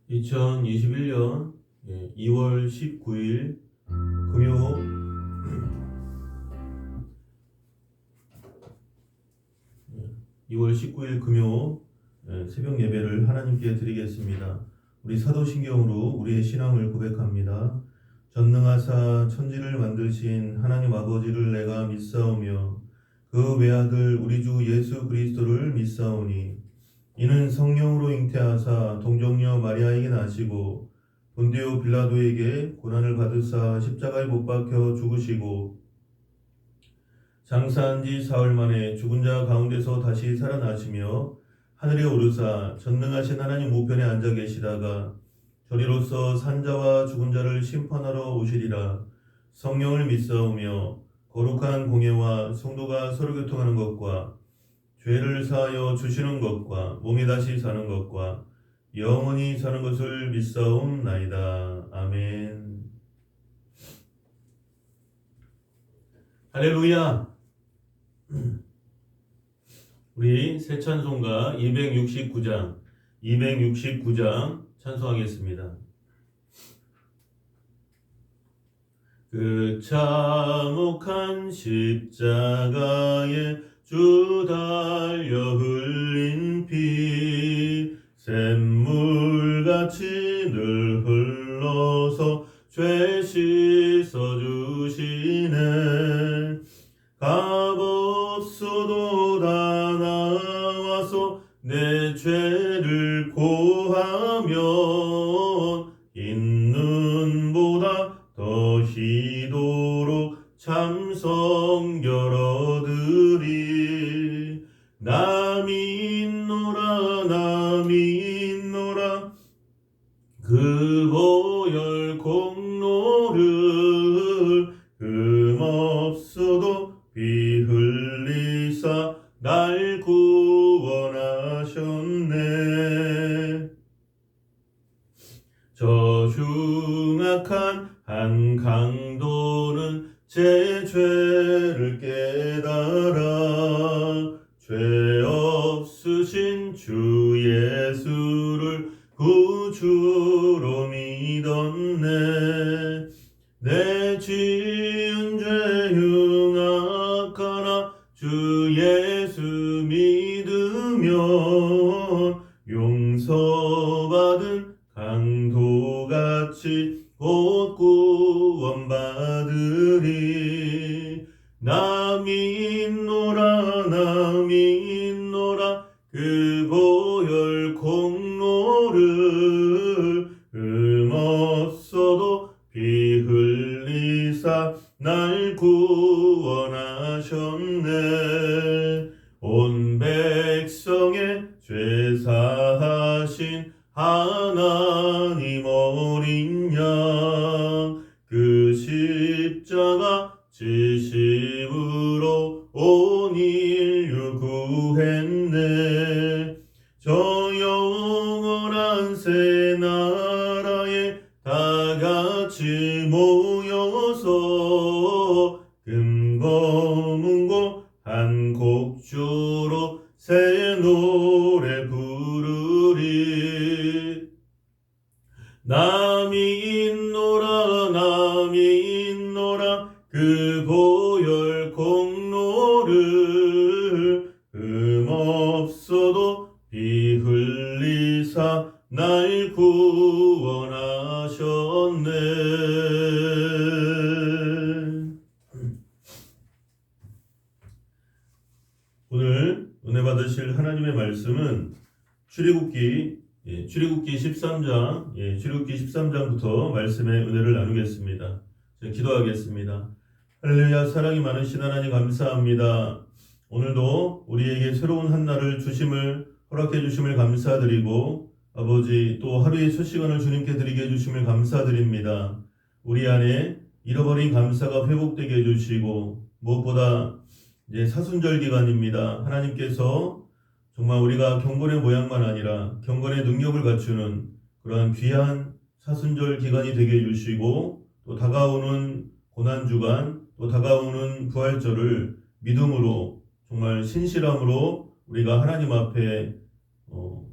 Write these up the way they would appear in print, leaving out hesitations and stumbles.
2021년 2월 19일 금요 2월 19일 금요 새벽 예배를 하나님께 드리겠습니다. 우리 사도신경으로 우리의 신앙을 고백합니다. 전능하사 천지를 만드신 하나님 아버지를 내가 믿사오며 그 외아들 우리 주 예수 그리스도를 믿사오니 이는 성령으로 잉태하사 동정녀 마리아에게 나시고 본디오 빌라도에게 고난을 받으사 십자가에 못 박혀 죽으시고 장사한 지 사흘 만에 죽은 자 가운데서 다시 살아나시며 하늘에 오르사 전능하신 하나님 우편에 앉아 계시다가 저리로서 산자와 죽은 자를 심판하러 오시리라. 성령을 믿사오며 거룩한 공예와 성도가 서로 교통하는 것과 죄를 사하여 주시는 것과 몸이 다시 사는 것과 영원히 사는 것을 믿사옵나이다. 아멘. 할렐루야. 우리 새 찬송가 269장 찬송하겠습니다. 그 참혹한 십자가에 주 달려 흘린 피 샘물같이 늘 흘러서 죄 씻어주시네. 값없어도 다 나와서 내 죄를 고하면 있는보다 더 희도록 참성결 얻으리. 남이 있노라 그 보혈 공로를 흠없어도 피 흘리사 날 구원하셨네. 저 흉악한 한 강도는 제 죄를 깨달아 죄 없으신 주 예수를 구주로 믿었네. 내 지은 죄 흉악하나 주 예수 믿으면 용서받은 강도같이 곧 구원받으리. 남이 있노라 그 보혈 공로를 흠없어도 피 흘리사 날 구원하셨네. 온 백성의 죄 사하신 하나님 어린 양 그 십자가 지심으로 온 인류 구했네. 저 영원한 새 나라에 다 같이 모여서 금검은고 한 곡조로 새 노래 부르리. 남이 있노라 그 보혈 공로를 흠없어도 피 흘리사 날 구원하셨네. 오늘 은혜 받으실 하나님의 말씀은 출애굽기 13장부터 말씀의 은혜를 나누겠습니다. 기도하겠습니다. 할렐루야. 사랑이 많으신 하나님 감사합니다. 오늘도 우리에게 새로운 한 날을 허락해 주심을 감사드리고 아버지 또 하루의 첫 시간을 주님께 드리게 해주심을 감사드립니다. 우리 안에 잃어버린 감사가 회복되게 해주시고 무엇보다 이제 사순절 기간입니다. 하나님께서 정말 우리가 경건의 모양만 아니라 경건의 능력을 갖추는 그러한 귀한 사순절 기간이 되게 해주시고 또 다가오는 고난주간 또 다가오는 부활절을 믿음으로 정말 신실함으로 우리가 하나님 앞에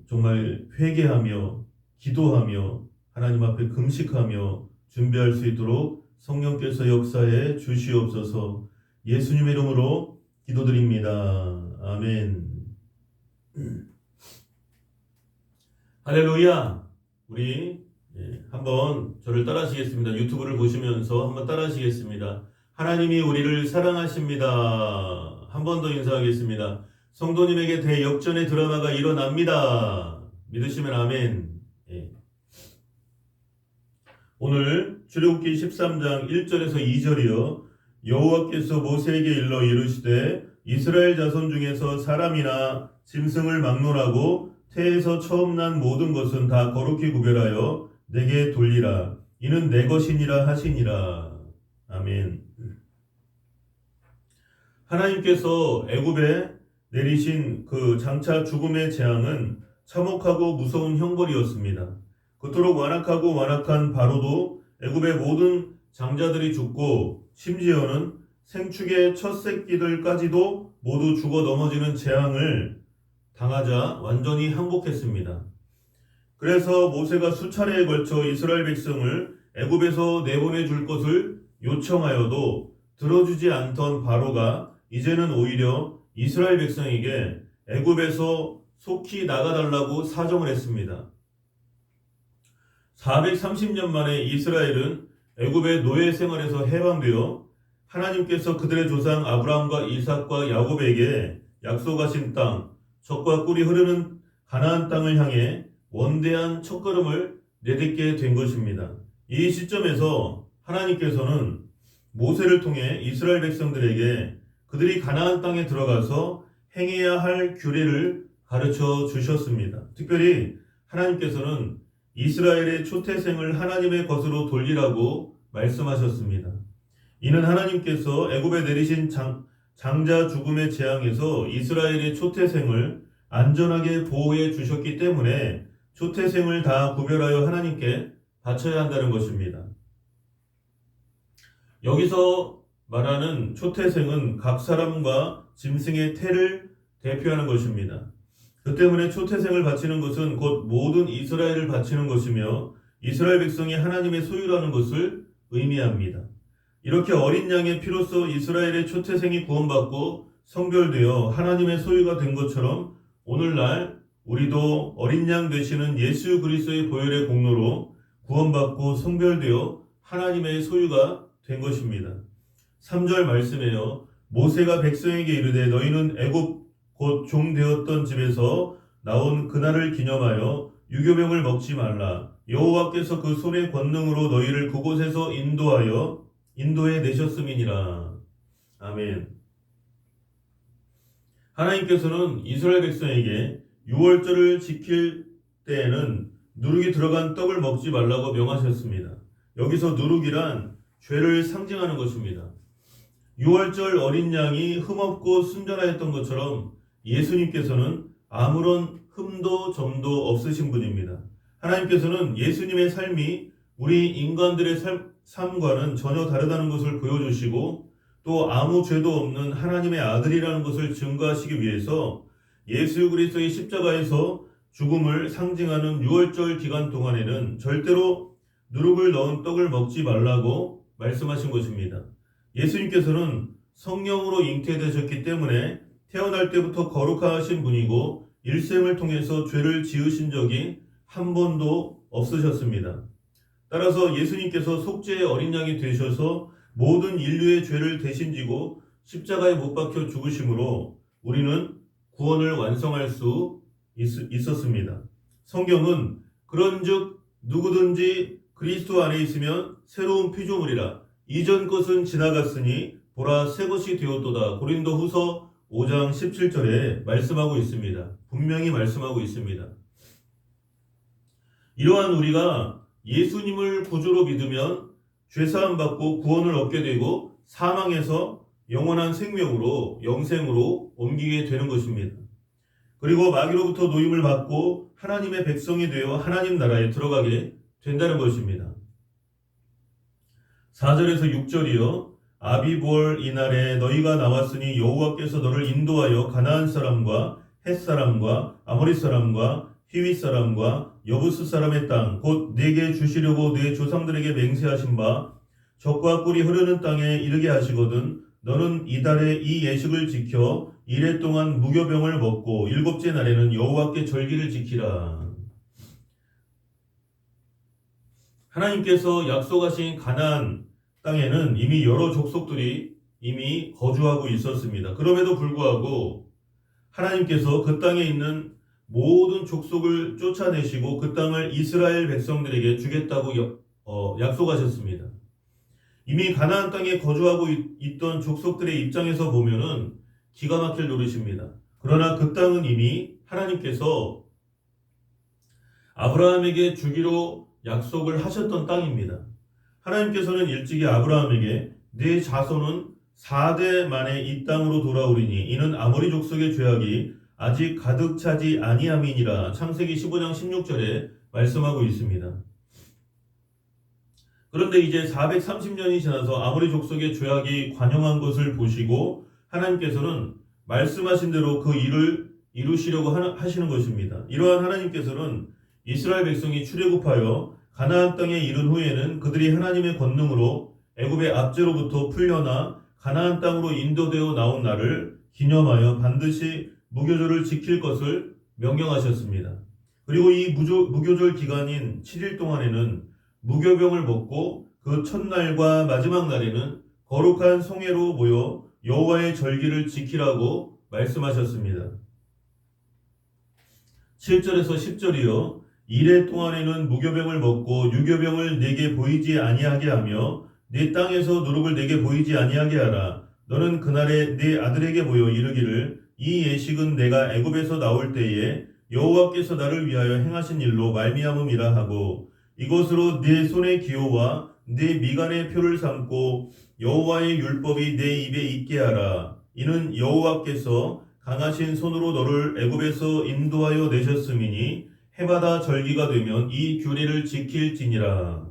정말 회개하며 기도하며 하나님 앞에 금식하며 준비할 수 있도록 성령께서 역사해 주시옵소서. 예수님의 이름으로 기도드립니다. 아멘. 할렐루야. 우리 한번 저를 따라하시겠습니다. 유튜브를 보시면서 한번 따라하시겠습니다. 하나님이 우리를 사랑하십니다. 한 번 더 인사하겠습니다. 성도님에게 대역전의 드라마가 일어납니다. 믿으시면 아멘. 오늘 출애굽기 13장 1절에서 2절이요. 여호와께서 모세에게 일러 이르시되 이스라엘 자손 중에서 사람이나 짐승을 막론하고 태에서 처음 난 모든 것은 다 거룩히 구별하여 내게 돌리라. 이는 내 것이니라 하시니라. 아멘. 하나님께서 애굽에 내리신 그 장차 죽음의 재앙은 참혹하고 무서운 형벌이었습니다. 그토록 완악하고 완악한 바로도 애굽의 모든 장자들이 죽고 심지어는 생축의 첫 새끼들까지도 모두 죽어 넘어지는 재앙을 당하자 완전히 항복했습니다. 그래서 모세가 수차례에 걸쳐 이스라엘 백성을 애굽에서 내보내줄 것을 요청하여도 들어주지 않던 바로가 이제는 오히려 이스라엘 백성에게 애굽에서 속히 나가달라고 사정을 했습니다. 430년 만에 이스라엘은 애굽의 노예 생활에서 해방되어 하나님께서 그들의 조상 아브라함과 이삭과 야곱에게 약속하신 땅, 젖과 꿀이 흐르는 가나안 땅을 향해 원대한 첫걸음을 내딛게 된 것입니다. 이 시점에서 하나님께서는 모세를 통해 이스라엘 백성들에게 그들이 가나안 땅에 들어가서 행해야 할 규례를 가르쳐 주셨습니다. 특별히 하나님께서는 이스라엘의 초태생을 하나님의 것으로 돌리라고 말씀하셨습니다. 이는 하나님께서 애굽에 내리신 장자 죽음의 재앙에서 이스라엘의 초태생을 안전하게 보호해 주셨기 때문에 초태생을 다 구별하여 하나님께 바쳐야 한다는 것입니다. 여기서 말하는 초태생은 각 사람과 짐승의 태를 대표하는 것입니다. 그 때문에 초태생을 바치는 것은 곧 모든 이스라엘을 바치는 것이며 이스라엘 백성이 하나님의 소유라는 것을 의미합니다. 이렇게 어린 양의 피로써 이스라엘의 초태생이 구원받고 성별되어 하나님의 소유가 된 것처럼 오늘날 우리도 어린 양 되시는 예수 그리스도의 보혈의 공로로 구원받고 성별되어 하나님의 소유가 된 것입니다. 3절 말씀에요. 모세가 백성에게 이르되 너희는 애굽 곧 종 되었던 집에서 나온 그날을 기념하여 유교병을 먹지 말라. 여호와께서 그 손의 권능으로 너희를 그곳에서 인도해 내셨음이니라. 아멘. 하나님께서는 이스라엘 백성에게 유월절을 지킬 때에는 누룩이 들어간 떡을 먹지 말라고 명하셨습니다. 여기서 누룩이란 죄를 상징하는 것입니다. 유월절 어린 양이 흠없고 순전하였던 것처럼 예수님께서는 아무런 흠도 점도 없으신 분입니다. 하나님께서는 예수님의 삶이 우리 인간들의 삶과는 전혀 다르다는 것을 보여주시고 또 아무 죄도 없는 하나님의 아들이라는 것을 증거하시기 위해서 예수 그리스도의 십자가에서 죽음을 상징하는 유월절 기간 동안에는 절대로 누룩을 넣은 떡을 먹지 말라고 말씀하신 것입니다. 예수님께서는 성령으로 잉태되셨기 때문에 태어날 때부터 거룩하신 분이고 일생을 통해서 죄를 지으신 적이 한 번도 없으셨습니다. 따라서 예수님께서 속죄의 어린 양이 되셔서 모든 인류의 죄를 대신 지고 십자가에 못 박혀 죽으심으로 우리는 구원을 완성할 수 있었습니다. 성경은 그런즉 누구든지 그리스도 안에 있으면 새로운 피조물이라 이전 것은 지나갔으니 보라 새 것이 되었도다. 고린도후서 5장 17절에 말씀하고 있습니다. 분명히 말씀하고 있습니다. 이러한 우리가 예수님을 구주로 믿으면 죄사함 받고 구원을 얻게 되고 사망에서 영원한 생명으로 영생으로 옮기게 되는 것입니다. 그리고 마귀로부터 노임을 받고 하나님의 백성이 되어 하나님 나라에 들어가게 된다는 것입니다. 4절에서 6절이요. 아비보월 이날에 너희가 나왔으니 여호와께서 너를 인도하여 가나안 사람과 헷 사람과 아모리 사람과 히윗 사람과 여부스 사람의 땅 곧 네게 주시려고 네 조상들에게 맹세하신 바 젖과 꿀이 흐르는 땅에 이르게 하시거든 너는 이달에 이 예식을 지켜 이래 동안 무교병을 먹고 일곱째 날에는 여호와께 절기를 지키라. 하나님께서 약속하신 가나안 땅에는 이미 여러 족속들이 이미 거주하고 있었습니다. 그럼에도 불구하고 하나님께서 그 땅에 있는 모든 족속을 쫓아내시고 그 땅을 이스라엘 백성들에게 주겠다고 약속하셨습니다. 이미 가나안 땅에 거주하고 있던 족속들의 입장에서 보면은 기가 막힐 노릇입니다. 그러나 그 땅은 이미 하나님께서 아브라함에게 주기로 약속을 하셨던 땅입니다. 하나님께서는 일찍이 아브라함에게 네 자손은 4대 만에 이 땅으로 돌아오리니 이는 아모리 족속의 죄악이 아직 가득 차지 아니함이니라. 창세기 15장 16절에 말씀하고 있습니다. 그런데 이제 430년이 지나서 아모리 족속의 죄악이 관영한 것을 보시고 하나님께서는 말씀하신 대로 그 일을 이루시려고 하시는 것입니다. 이러한 하나님께서는 이스라엘 백성이 출애굽하여 가나안 땅에 이른 후에는 그들이 하나님의 권능으로 애굽의 압제로부터 풀려나 가나안 땅으로 인도되어 나온 날을 기념하여 반드시 무교절을 지킬 것을 명령하셨습니다. 그리고 이 무교절 기간인 7일 동안에는 무교병을 먹고 그 첫날과 마지막 날에는 거룩한 성회로 모여 여호와의 절기를 지키라고 말씀하셨습니다. 7절에서 10절이요. 이래 동안에는 무교병을 먹고 유교병을 내게 보이지 아니하게 하며 네 땅에서 누룩을 내게 보이지 아니하게 하라. 너는 그날에 네 아들에게 보여 이르기를 이 예식은 내가 애굽에서 나올 때에 여호와께서 나를 위하여 행하신 일로 말미암음이라 하고 이것으로 네 손의 기호와 네 미간의 표를 삼고 여호와의 율법이 내 입에 있게 하라. 이는 여호와께서 강하신 손으로 너를 애굽에서 인도하여 내셨음이니 해마다 절기가 되면 이 규례를 지킬지니라.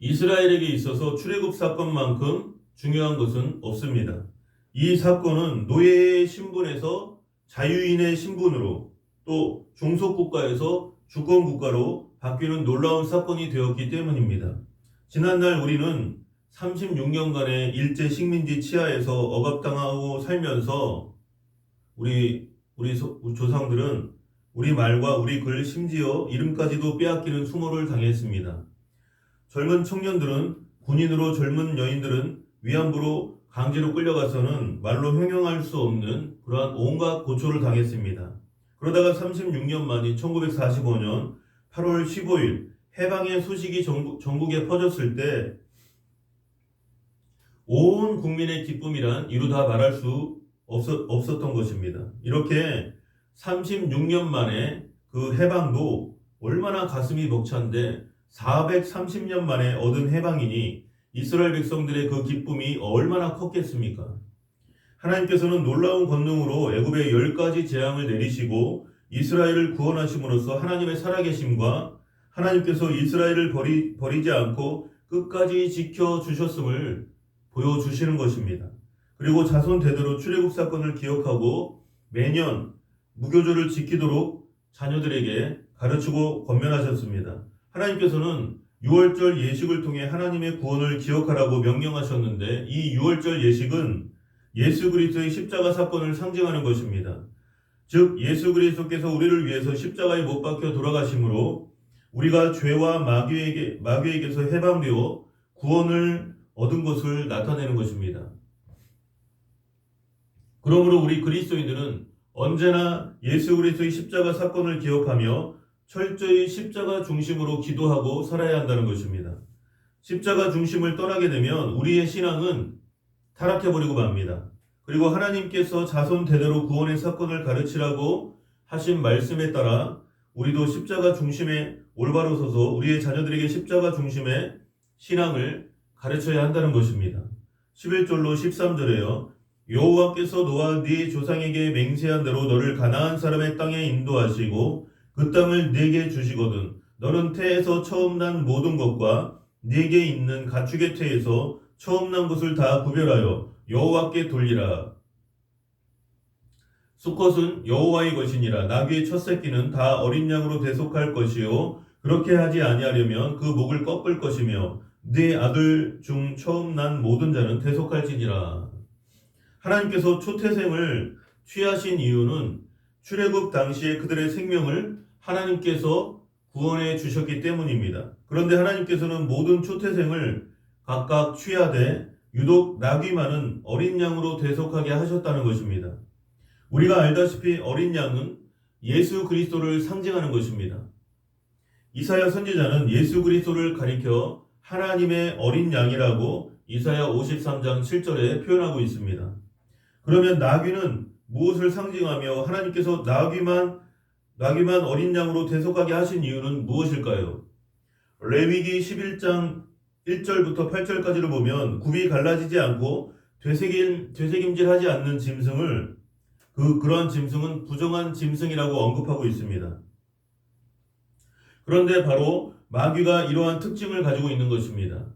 이스라엘에게 있어서 출애굽 사건만큼 중요한 것은 없습니다. 이 사건은 노예의 신분에서 자유인의 신분으로 또 종속국가에서 주권국가로 바뀌는 놀라운 사건이 되었기 때문입니다. 지난날 우리는 36년간의 일제 식민지 치하에서 억압당하고 살면서 우리 조상들은 우리 말과 우리 글 심지어 이름까지도 빼앗기는 수모를 당했습니다. 젊은 청년들은 군인으로 젊은 여인들은 위안부로 강제로 끌려가서는 말로 형용할 수 없는 그러한 온갖 고초를 당했습니다. 그러다가 36년 만인 1945년 8월 15일 해방의 소식이 전국에 퍼졌을 때 온 국민의 기쁨이란 이루 다 말할 수 없었던 것입니다. 이렇게 36년 만에 그 해방도 얼마나 가슴이 벅찬데 430년 만에 얻은 해방이니 이스라엘 백성들의 그 기쁨이 얼마나 컸겠습니까? 하나님께서는 놀라운 권능으로 애굽에 10가지 재앙을 내리시고 이스라엘을 구원하심으로써 하나님의 살아계심과 하나님께서 이스라엘을 버리지 않고 끝까지 지켜주셨음을 보여주시는 것입니다. 그리고 자손 대대로 출애굽 사건을 기억하고 매년 무교절을 지키도록 자녀들에게 가르치고 권면하셨습니다. 하나님께서는 6월절 예식을 통해 하나님의 구원을 기억하라고 명령하셨는데 이 6월절 예식은 예수 그리스도의 십자가 사건을 상징하는 것입니다. 즉 예수 그리스도께서 우리를 위해서 십자가에 못 박혀 돌아가심으로 우리가 죄와 마귀에게서 해방되어 구원을 얻은 것을 나타내는 것입니다. 그러므로 우리 그리스도인들은 언제나 예수 그리스도의 십자가 사건을 기억하며 철저히 십자가 중심으로 기도하고 살아야 한다는 것입니다. 십자가 중심을 떠나게 되면 우리의 신앙은 타락해버리고 맙니다. 그리고 하나님께서 자손 대대로 구원의 사건을 가르치라고 하신 말씀에 따라 우리도 십자가 중심에 올바로 서서 우리의 자녀들에게 십자가 중심의 신앙을 가르쳐야 한다는 것입니다. 11절로 13절에요. 여호와께서 너와 네 조상에게 맹세한 대로 너를 가나안 사람의 땅에 인도하시고 그 땅을 네게 주시거든 너는 태에서 처음 난 모든 것과 네게 있는 가축의 태에서 처음 난 것을 다 구별하여 여호와께 돌리라. 수컷은 여호와의 것이니라. 나귀의 첫 새끼는 다 어린 양으로 대속할 것이요 그렇게 하지 아니하려면 그 목을 꺾을 것이며 네 아들 중 처음 난 모든 자는 대속할지니라. 하나님께서 초태생을 취하신 이유는 출애굽 당시에 그들의 생명을 하나님께서 구원해 주셨기 때문입니다. 그런데 하나님께서는 모든 초태생을 각각 취하되 유독 나귀만은 어린 양으로 대속하게 하셨다는 것입니다. 우리가 알다시피 어린 양은 예수 그리스도를 상징하는 것입니다. 이사야 선지자는 예수 그리스도를 가리켜 하나님의 어린 양이라고 이사야 53장 7절에 표현하고 있습니다. 그러면 나귀는 무엇을 상징하며 하나님께서 나귀만 어린 양으로 대속하게 하신 이유는 무엇일까요? 레위기 11장 1절부터 8절까지를 보면 굽이 갈라지지 않고 되새김질하지 않는 짐승을 그러한 짐승은 부정한 짐승이라고 언급하고 있습니다. 그런데 바로 마귀가 이러한 특징을 가지고 있는 것입니다.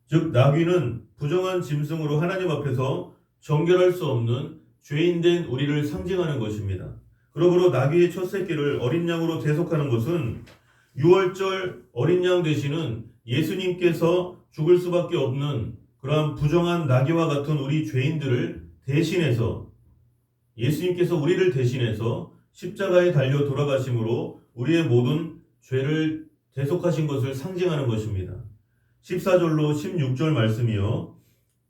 즉 나귀는 부정한 짐승으로 하나님 앞에서 정결할 수 없는 죄인된 우리를 상징하는 것입니다. 그러므로 나귀의 첫 새끼를 어린 양으로 대속하는 것은 유월절 어린 양 되시는 예수님께서 죽을 수밖에 없는 그러한 부정한 나귀와 같은 우리 죄인들을 대신해서 예수님께서 우리를 대신해서 십자가에 달려 돌아가심으로 우리의 모든 죄를 대속하신 것을 상징하는 것입니다. 14절로 16절 말씀이요.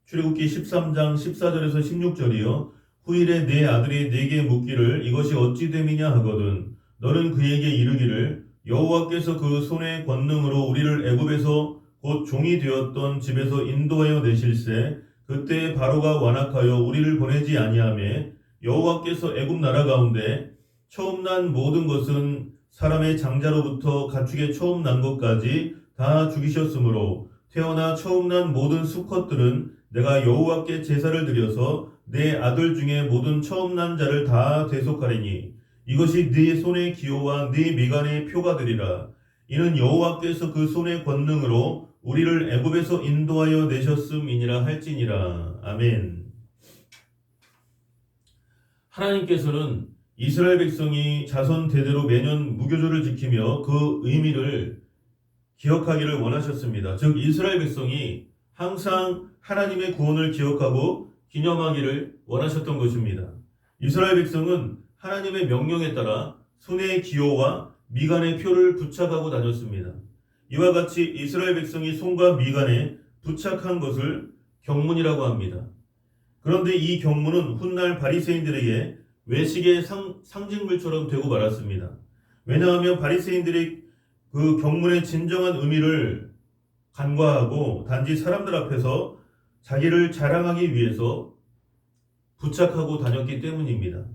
출애굽기 13장 14절에서 16절이요. 후일에 내 아들이 내게 묻기를 이것이 어찌 됨이냐 하거든 너는 그에게 이르기를 여호와께서 그 손의 권능으로 우리를 애굽에서 곧 종이 되었던 집에서 인도하여 내실세 그때 바로가 완악하여 우리를 보내지 아니하매 여호와께서 애굽 나라 가운데 처음 난 모든 것은 사람의 장자로부터 가축의 처음 난 것까지 다 죽이셨으므로 태어나 처음 난 모든 수컷들은 내가 여호와께 제사를 드려서 내 아들 중에 모든 처음 난 자를 다 대속하리니 이것이 네 손의 기호와 네 미간의 표가 되리라. 이는 여호와께서 그 손의 권능으로 우리를 애굽에서 인도하여 내셨음이니라 할지니라. 아멘. 하나님께서는 이스라엘 백성이 자손 대대로 매년 무교절을 지키며 그 의미를 기억하기를 원하셨습니다. 즉 이스라엘 백성이 항상 하나님의 구원을 기억하고 기념하기를 원하셨던 것입니다. 이스라엘 백성은 하나님의 명령에 따라 손의 기호와 미간의 표를 부착하고 다녔습니다. 이와 같이 이스라엘 백성이 손과 미간에 부착한 것을 경문이라고 합니다. 그런데 이 경문은 훗날 바리새인들에게 외식의 상징물처럼 되고 말았습니다. 왜냐하면 바리새인들이 그 경문의 진정한 의미를 간과하고 단지 사람들 앞에서 자기를 자랑하기 위해서 부착하고 다녔기 때문입니다.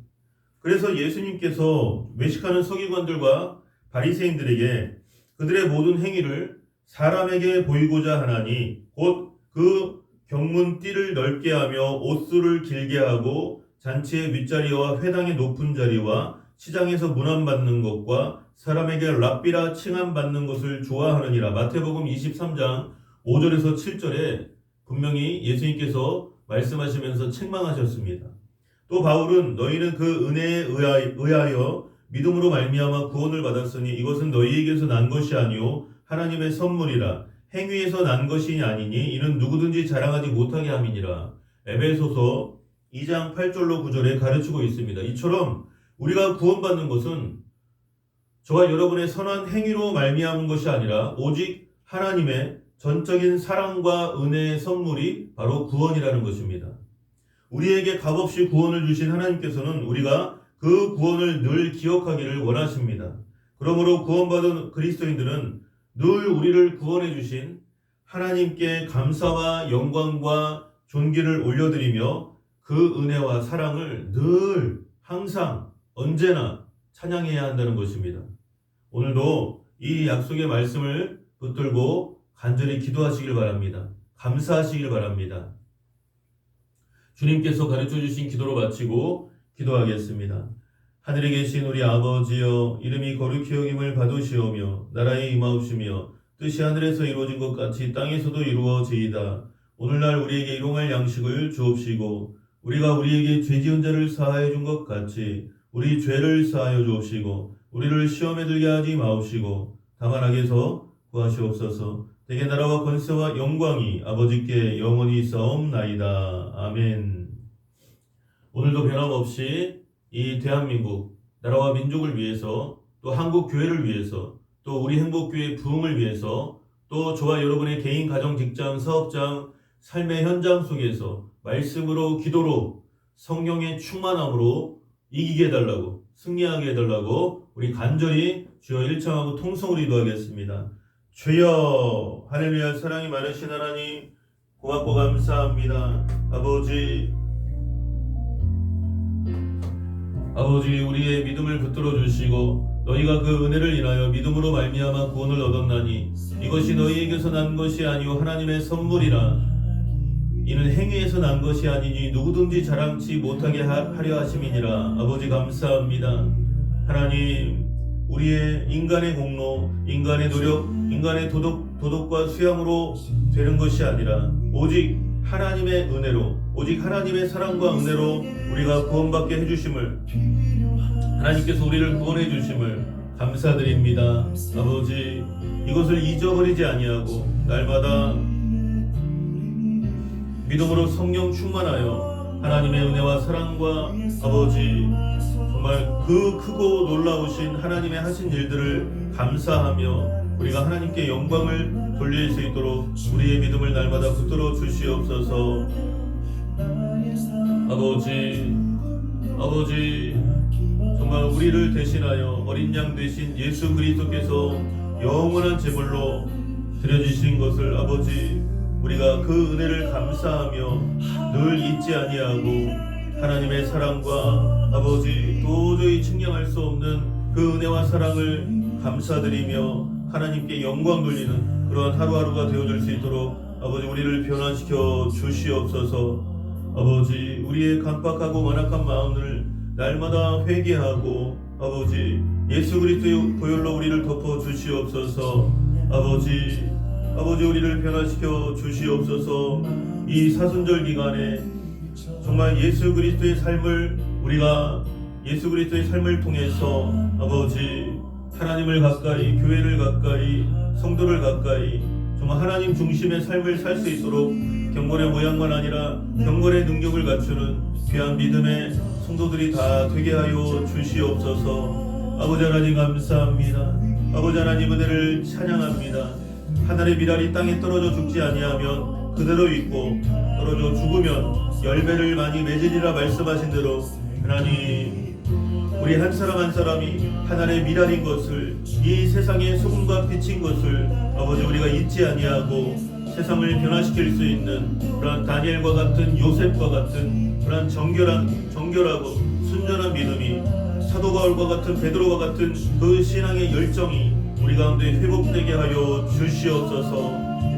그래서 예수님께서 외식하는 서기관들과 바리새인들에게 그들의 모든 행위를 사람에게 보이고자 하나니 곧 그 경문띠를 넓게 하며 옷수를 길게 하고 잔치의 윗자리와 회당의 높은 자리와 시장에서 문안받는 것과 사람에게 랍비라 칭함받는 것을 좋아하느니라. 마태복음 23장 5절에서 7절에 분명히 예수님께서 말씀하시면서 책망하셨습니다. 또 바울은 너희는 그 은혜에 의하여 믿음으로 말미암아 구원을 받았으니 이것은 너희에게서 난 것이 아니요 하나님의 선물이라. 행위에서 난 것이 아니니 이는 누구든지 자랑하지 못하게 함이니라. 에베소서 2장 8절로 9절에 가르치고 있습니다. 이처럼 우리가 구원받는 것은 저와 여러분의 선한 행위로 말미암은 것이 아니라 오직 하나님의 전적인 사랑과 은혜의 선물이 바로 구원이라는 것입니다. 우리에게 값없이 구원을 주신 하나님께서는 우리가 그 구원을 늘 기억하기를 원하십니다. 그러므로 구원받은 그리스도인들은 늘 우리를 구원해 주신 하나님께 감사와 영광과 존귀를 올려드리며 그 은혜와 사랑을 늘 항상 언제나 찬양해야 한다는 것입니다. 오늘도 이 약속의 말씀을 붙들고 간절히 기도하시길 바랍니다. 감사하시길 바랍니다. 주님께서 가르쳐 주신 기도로 마치고 기도하겠습니다. 하늘에 계신 우리 아버지여 이름이 거룩히 여김을 받으시오며 나라에 임하옵시며 뜻이 하늘에서 이루어진 것 같이 땅에서도 이루어지이다. 오늘날 우리에게 일용할 양식을 주옵시고 우리가 우리에게 죄 지은 자를 사하여 준 것 같이 우리 죄를 사하여 주옵시고 우리를 시험에 들게 하지 마옵시고 다만 악에서 구하시옵소서. 대개 나라와 권세와 영광이 아버지께 영원히 있사옵나이다. 아멘. 오늘도 변함없이 이 대한민국 나라와 민족을 위해서 또 한국 교회를 위해서 또 우리 행복교회 부흥을 위해서 또 저와 여러분의 개인 가정 직장 사업장 삶의 현장 속에서 말씀으로 기도로 성령의 충만함으로 이기게 해달라고 승리하게 해달라고 우리 간절히 주여 일청하고 통성으로 기도하겠습니다. 주여 할렐루야. 사랑이 많으신 하나님 고맙고 감사합니다. 아버지 우리의 믿음을 붙들어 주시고 너희가 그 은혜를 인하여 믿음으로 말미암아 구원을 얻었나니 이것이 너희에게서 난 것이 아니요 하나님의 선물이라. 이는 행위에서 난 것이 아니니 누구든지 자랑치 못하게 하려 하심이니라. 아버지 감사합니다. 하나님 우리의 인간의 공로, 인간의 노력, 인간의 도덕과 수양으로 되는 것이 아니라 오직 하나님의 은혜로, 오직 하나님의 사랑과 은혜로 우리가 구원받게 해주심을, 하나님께서 우리를 구원해 주심을 감사드립니다. 아버지 이것을 잊어버리지 아니하고 날마다 믿음으로 성령 충만하여 하나님의 은혜와 사랑과 아버지 정말 그 크고 놀라우신 하나님의 하신 일들을 감사하며 우리가 하나님께 영광을 돌릴 수 있도록 우리의 믿음을 날마다 붙들어 주시옵소서. 아버지 정말 우리를 대신하여 어린 양 되신 예수 그리스도께서 영원한 제물로 드려주신 것을 아버지 우리가 그 은혜를 감사하며 늘 잊지 아니하고 하나님의 사랑과 아버지 도저히 측량할 수 없는 그 은혜와 사랑을 감사드리며 하나님께 영광 돌리는 그러한 하루하루가 되어줄 수 있도록 아버지 우리를 변화시켜 주시옵소서. 아버지 우리의 간박하고 완악한 마음을 날마다 회개하고 아버지 예수 그리스도의 보혈로 우리를 덮어 주시옵소서. 아버지 우리를 변화시켜 주시옵소서. 이 사순절 기간에 정말 예수 그리스도의 삶을 우리가 예수 그리스도의 삶을 통해서 아버지 하나님을 가까이, 교회를 가까이, 성도를 가까이 정말 하나님 중심의 삶을 살 수 있도록 경건의 모양만 아니라 경건의 능력을 갖추는 귀한 믿음의 성도들이 다 되게 하여 주시옵소서. 아버지 하나님 감사합니다. 아버지 하나님 은혜를 찬양합니다. 하늘의 미랄이 땅에 떨어져 죽지 아니하면 그대로 있고 떨어져 죽으면 열매를 많이 맺으리라 말씀하신 대로 하나님 우리 한 사람 한 사람이 하늘의 미랄인 것을, 이 세상의 소금과 빛인 것을 아버지 우리가 잊지 아니하고 세상을 변화시킬 수 있는 그런 다니엘과 같은, 요셉과 같은 그런 정결하고 순전한 믿음이, 사도 바울과 같은, 베드로와 같은 그 신앙의 열정이 우리 가운데 회복되게 하여 주시옵소서.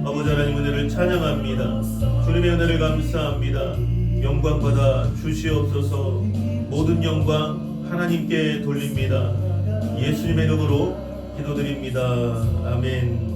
아버지 하나님 은혜를 찬양합니다. 주님의 은혜를 감사합니다. 영광 받아 주시옵소서. 모든 영광 하나님께 돌립니다. 예수님의 이름으로 기도드립니다. 아멘.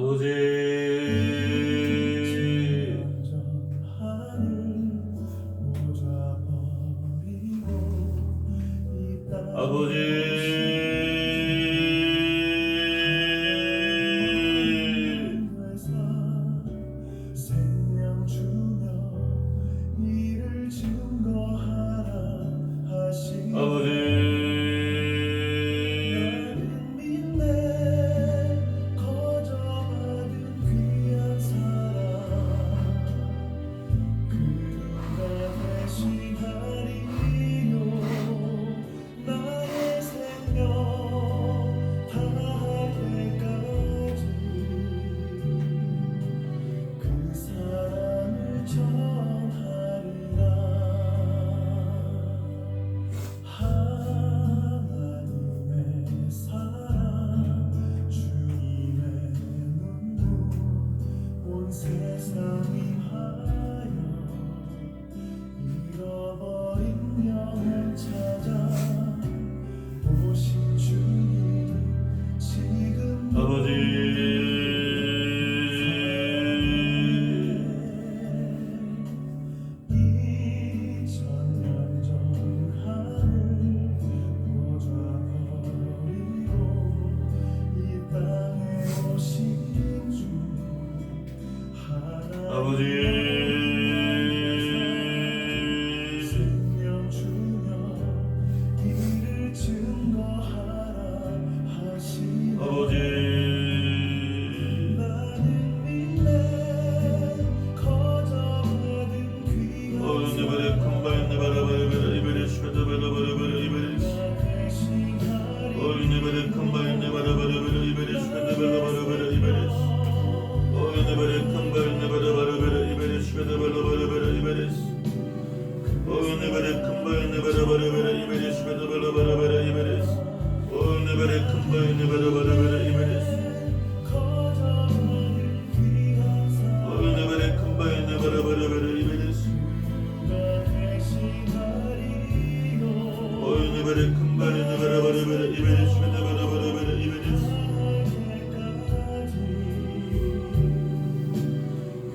아버지 생명 주며 이를 증거하라 하시니 나는 믿네 거저받은 귀한 사랑 그가 대신 하리요 나의 생명 다할 때까지 그 사랑을 전하리라 하나님의 사랑 주님의 눈물 온 세상 임하여 잃어버린 영혼 찾아 오신 주님 지금 이천년 전 하늘 꽂아버리고 이 땅에 오신 주 하나님 생명 주며 이를 증거하라 하시니 나는 믿네 거저받은 귀한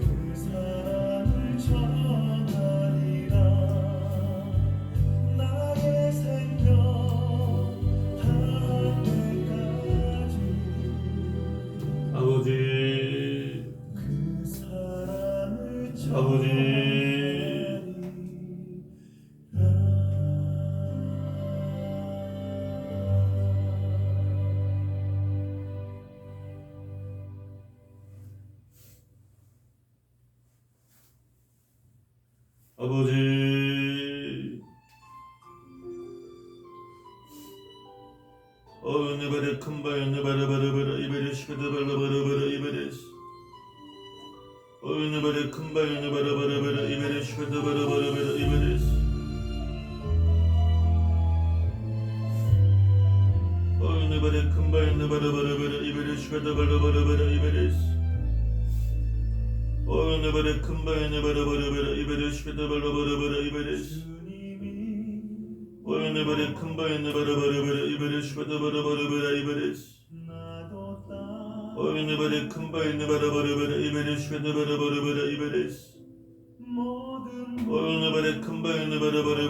그 사랑을 전하리라 나의 생명 다할 때까지 아버지 그 사랑을 아버지 아버지 어느바레 큰바였네 바라바라바라 이베레 시카다발라바라바라 이베레스 어느바레 큰바였네 바라바라바라 이베레 시카다바라바라바라 이베레스 어느바레 큰바였네 바라바라바라 이베레 시카다발라바라바라 이베레스 어느바레 큰바였네 바라바라바라 이베레 시카다발라바라바라 이베레스 어느바레 큰바였네 바라바라바라 이베레 시카다바라바라바라 이베레스 나도 따 어느바레 큰바였네 바라바라바라 이베레 시카다바라바라바라 이베레스 모든 어느바레 큰바였네 바라바라바라